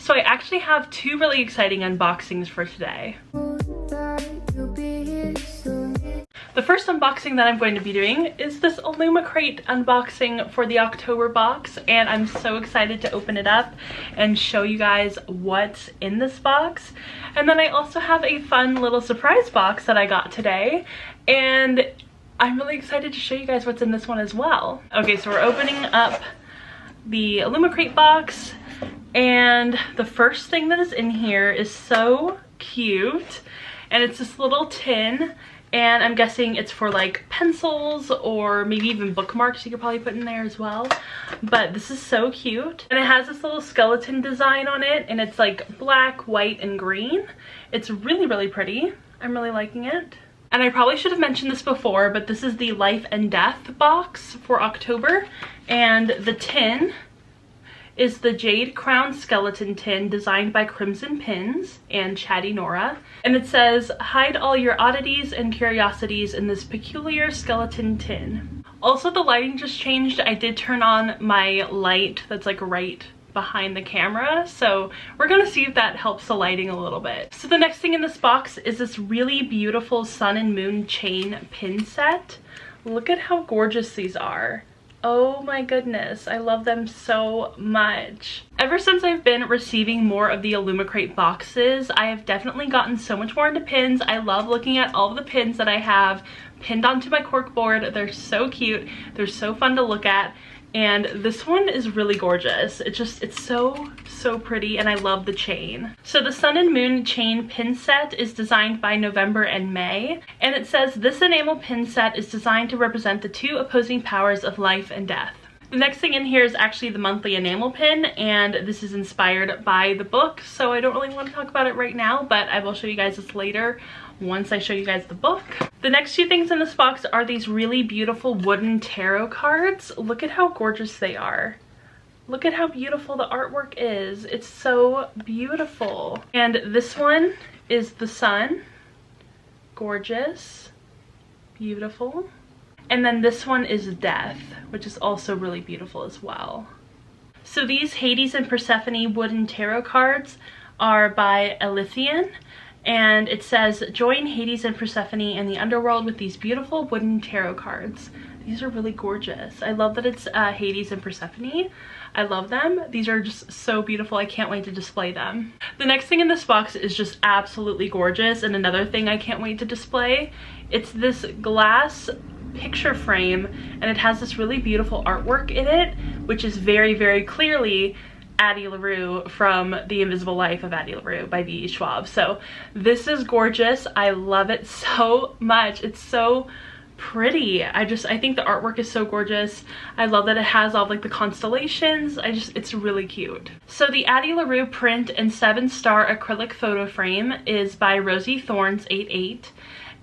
So I actually have two really exciting unboxings for today. The first unboxing that I'm going to be doing is this Illumicrate unboxing for the October box, and I'm so excited to open it up and show you guys what's in this box. And then I also have a fun little surprise box that I got today, and I'm really excited to show you guys what's in this one as well. Okay, so we're opening up the Illumicrate box, and the first thing that is in here is so cute, and it's this little tin. And I'm guessing it's for like pencils or maybe even bookmarks you could probably put in there as well. But this is so cute. And it has this little skeleton design on it, and it's like black, white, and green. It's really, really pretty. I'm really liking it. And I probably should have mentioned this before, but this is the Life and Death box for October. And the tin is the Jade Crown Skeleton Tin designed by Crimson Pins and Chatty Nora. And it says, hide all your oddities and curiosities in this peculiar skeleton tin. Also, the lighting just changed. I did turn on my light that's like right behind the camera, so we're gonna see if that helps the lighting a little bit. So the next thing in this box is this really beautiful sun and moon chain pin set. Look at how gorgeous these are. Oh my goodness, I love them so much. Ever since I've been receiving more of the Illumicrate boxes, I have definitely gotten so much more into pins. I love looking at all of the pins that I have pinned onto my cork board. They're so cute, they're so fun to look at, and this one is really gorgeous. It's so pretty, and I love the chain. So the Sun and Moon chain pin set is designed by November and May, and it says this enamel pin set is designed to represent the two opposing powers of life and death. The next thing in here is actually the monthly enamel pin, and this is inspired by the book, so I don't really want to talk about it right now, but I will show you guys this later once I show you guys the book. The next few things in this box are these really beautiful wooden tarot cards. Look at how gorgeous they are. Look at how beautiful the artwork is. It's so beautiful. And this one is the sun. Gorgeous. Beautiful. And then this one is death, which is also really beautiful as well. So these Hades and Persephone wooden tarot cards are by Elythian. And it says, join Hades and Persephone in the underworld with these beautiful wooden tarot cards. These are really gorgeous. I love that it's Hades and Persephone. I love them. These are just so beautiful. I can't wait to display them. The next thing in this box is just absolutely gorgeous, and another thing I can't wait to display. It's this glass picture frame, and it has this really beautiful artwork in it, which is very, very clearly Addie LaRue from The Invisible Life of Addie LaRue by V.E. Schwab. So this is gorgeous. I love it so much. It's so pretty. I think the artwork is so gorgeous. I love that it has all like the constellations. It's really cute. So the Addie LaRue print and 7-star acrylic photo frame is by Rosie Thorns 88.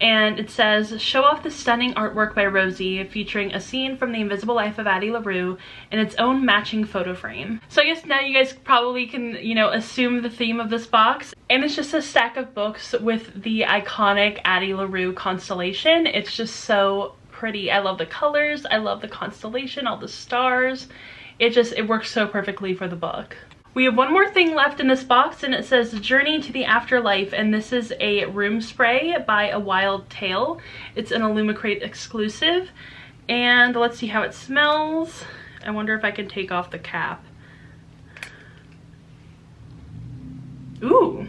And it says, show off the stunning artwork by Rosie featuring a scene from The Invisible Life of Addie LaRue in its own matching photo frame. So I guess now you guys probably can, you know, assume the theme of this box. And it's just a stack of books with the iconic Addie LaRue constellation. It's just so pretty. I love the colors. I love the constellation, all the stars. It works so perfectly for the book. We have one more thing left in this box, and it says Journey to the Afterlife, and this is a room spray by A Wild Tale. It's an Illumicrate exclusive, and let's see how it smells. I wonder if I can take off the cap. Ooh,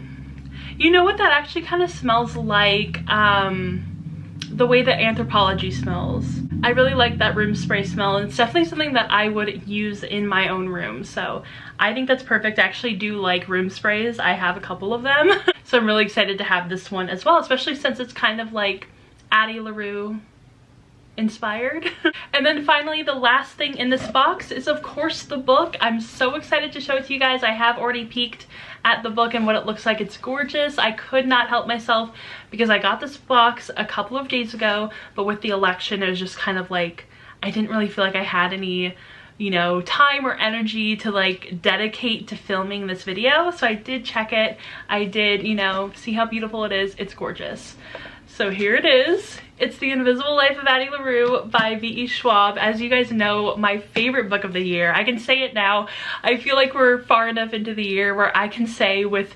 you know what, that actually kind of smells like the way that Anthropology smells. I really like that room spray smell, and it's definitely something that I would use in my own room, so I think that's perfect. I actually do like room sprays. I have a couple of them. So I'm really excited to have this one as well, especially since it's kind of like Addie LaRue inspired. And then finally, the last thing in this box is of course the book. I'm so excited to show it to you guys. I have already peeked at the book and what it looks like. It's gorgeous. I could not help myself because I got this box a couple of days ago, but with the election it was just kind of like I didn't really feel like I had any, you know, time or energy to like dedicate to filming this video. So I did check it. I did, you know, see how beautiful it is. It's gorgeous. So here it is. It's The Invisible Life of Addie LaRue by V.E. Schwab. As you guys know, my favorite book of the year. I can say it now. I feel like we're far enough into the year where I can say with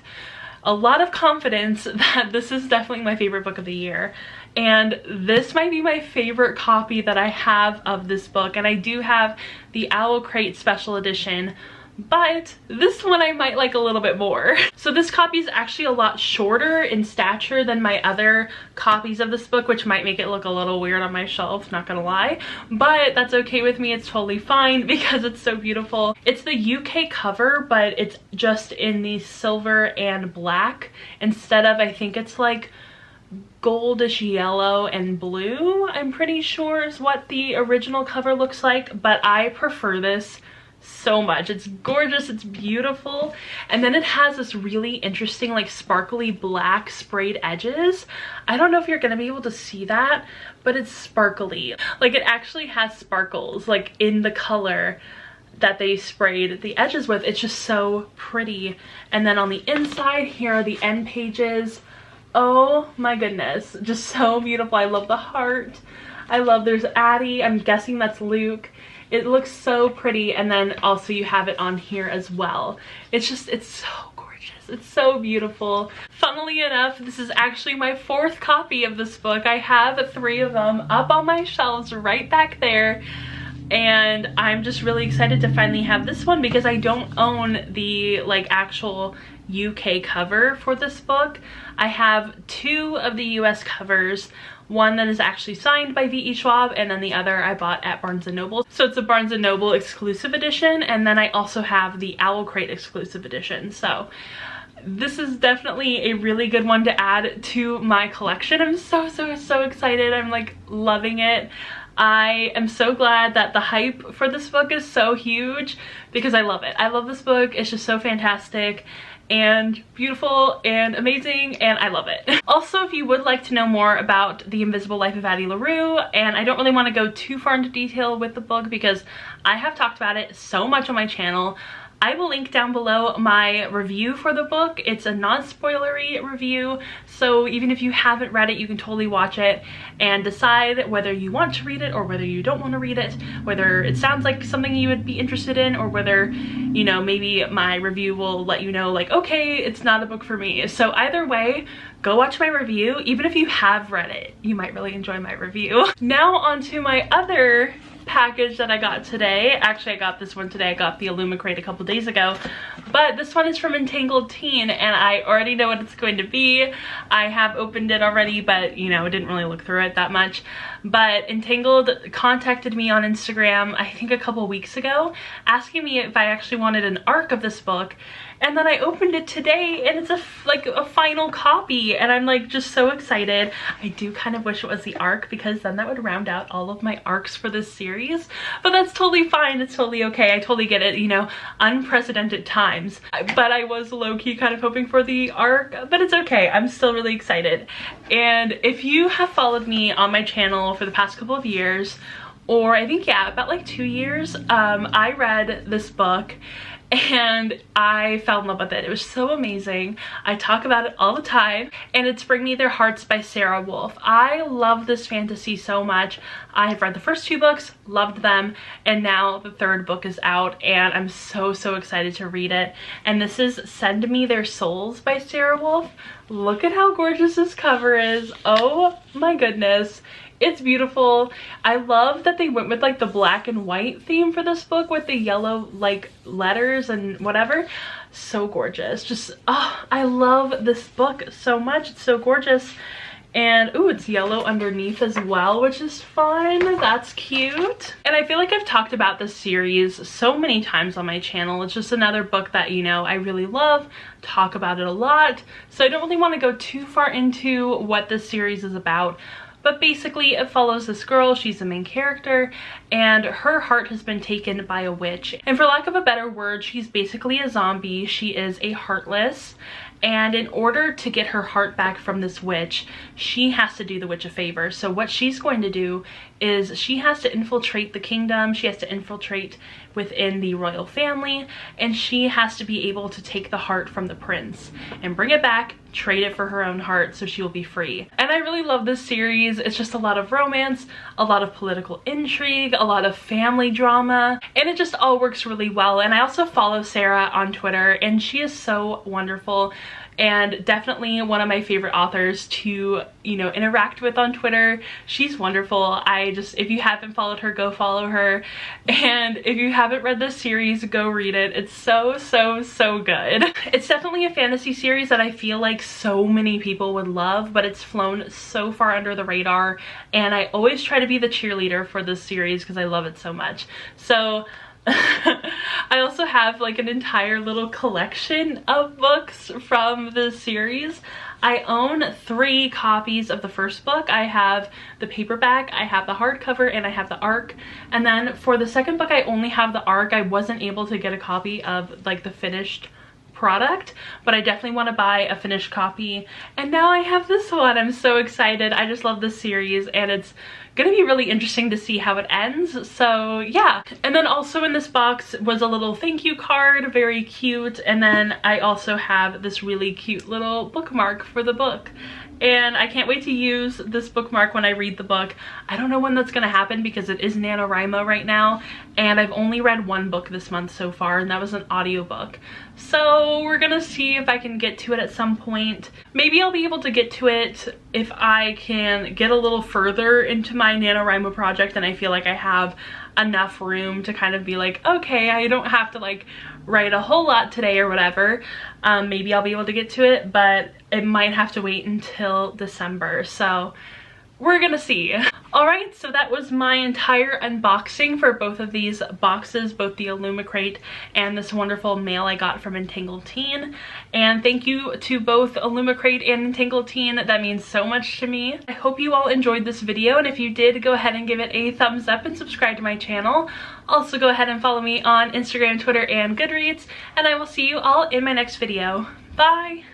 a lot of confidence that this is definitely my favorite book of the year. And this might be my favorite copy that I have of this book. And I do have the Illumicrate special edition, but this one I might like a little bit more. So this copy is actually a lot shorter in stature than my other copies of this book, which might make it look a little weird on my shelf, not gonna lie. But that's okay with me, it's totally fine because it's so beautiful. It's the UK cover, but it's just in the silver and black instead of, I think it's like goldish yellow and blue, I'm pretty sure is what the original cover looks like, but I prefer this so much. It's gorgeous, it's beautiful, and then it has this really interesting like sparkly black sprayed edges. I don't know if you're gonna be able to see that, but it's sparkly. Like it actually has sparkles like in the color that they sprayed the edges with. It's just so pretty. And then on the inside, here are the end pages. Oh my goodness, just so beautiful. I love the heart. I love, there's Addie, I'm guessing that's Luke. It looks so pretty, and then also you have it on here as well. It's just, it's so gorgeous. It's so beautiful. Funnily enough, this is actually my 4th copy of this book. I have 3 of them up on my shelves right back there. And I'm just really excited to finally have this one because I don't own the like actual UK cover for this book. I have 2 of the US covers. One that is actually signed by V.E. Schwab, and then the other I bought at Barnes & Noble. So it's a Barnes & Noble exclusive edition, and then I also have the Illumicrate exclusive edition. So this is definitely a really good one to add to my collection. I'm so excited. I'm like loving it. I am so glad that the hype for this book is so huge because I love it. I love this book. It's just so fantastic and beautiful and amazing, and I love it. Also, if you would like to know more about The Invisible Life of Addie LaRue, and I don't really want to go too far into detail with the book because I have talked about it so much on my channel, I will link down below my review for the book. It's a non-spoilery review, so even if you haven't read it, you can totally watch it and decide whether you want to read it or whether you don't want to read it, whether it sounds like something you would be interested in, or whether, you know, maybe my review will let you know like, okay, it's not a book for me. So either way, go watch my review. Even if you have read it, you might really enjoy my review. Now on to my other package that I got today. Actually, I got this one today. I got the Illumicrate a couple days ago, but this one is from Entangled Teen, and I already know what it's going to be. I have opened it already, but you know, I didn't really look through it that much. But Entangled contacted me on Instagram, I think a couple weeks ago, asking me if I actually wanted an ARC of this book. And then I opened it today and it's like a final copy, and I'm like just so excited. I do kind of wish it was the ARC because then that would round out all of my ARCs for this series, but that's totally fine. It's totally okay. I totally get it, you know, unprecedented times. But I was low-key kind of hoping for the ARC, but it's okay. I'm still really excited. And if you have followed me on my channel for the past couple of years, or I think, yeah, about like 2 years, I read this book and I fell in love with it. It was so amazing. I talk about it all the time, and it's Bring Me Their Hearts by Sarah Wolf. I love this fantasy so much. I have read the first 2 books, loved them, and now the 3rd book is out, and I'm so excited to read it. And this is Send Me Their Souls by Sarah Wolf. Look at how gorgeous this cover is. Oh my goodness. It's beautiful. I love that they went with like the black and white theme for this book with the yellow like letters and whatever. So gorgeous. Just, oh, I love this book so much. It's so gorgeous. And ooh, it's yellow underneath as well, which is fun. That's cute. And I feel like I've talked about this series so many times on my channel. It's just another book that, you know, I really love, talk about it a lot. So I don't really want to go too far into what this series is about. But basically it follows this girl, she's the main character, and her heart has been taken by a witch. And for lack of a better word, she's basically a zombie. She is a heartless, and in order to get her heart back from this witch, she has to do the witch a favor. So what she's going to do is she has to infiltrate the kingdom, she has to infiltrate within the royal family, and she has to be able to take the heart from the prince and bring it back, trade it for her own heart so she will be free. And I really love this series. It's just a lot of romance, a lot of political intrigue, a lot of family drama, and it just all works really well. And I also follow Sarah on Twitter, and she is so wonderful and definitely one of my favorite authors to, you know, interact with on Twitter. She's wonderful. If you haven't followed her, go follow her. And if you haven't read this series, go read it. It's so good. It's definitely a fantasy series that I feel like so many people would love, but it's flown so far under the radar, and I always try to be the cheerleader for this series because I love it so much. So I also have like an entire little collection of books from this series. I own 3 copies of the first book. I have the paperback, I have the hardcover, and I have the ARC. And then for the second book, I only have the ARC. I wasn't able to get a copy of like the finished product, but I definitely want to buy a finished copy. And now I have this one. I'm so excited. I just love this series, and it's gonna be really interesting to see how it ends. So yeah. And then also in this box was a little thank you card, very cute. And then I also have this really cute little bookmark for the book. And I can't wait to use this bookmark when I read the book. I don't know when that's gonna happen because it is NaNoWriMo right now, and I've only read 1 book this month so far, and that was an audiobook. So we're gonna see if I can get to it at some point. Maybe I'll be able to get to it if I can get a little further into my NaNoWriMo project and I feel like I have enough room to kind of be like, okay, I don't have to like write a whole lot today or whatever. Maybe I'll be able to get to it, but it might have to wait until December, so we're gonna see. Alright, so that was my entire unboxing for both of these boxes, both the Illumicrate and this wonderful mail I got from Entangled Teen. And thank you to both Illumicrate and Entangled Teen. That means so much to me. I hope you all enjoyed this video, and if you did, go ahead and give it a thumbs up and subscribe to my channel. Also go ahead and follow me on Instagram, Twitter, and Goodreads, and I will see you all in my next video. Bye!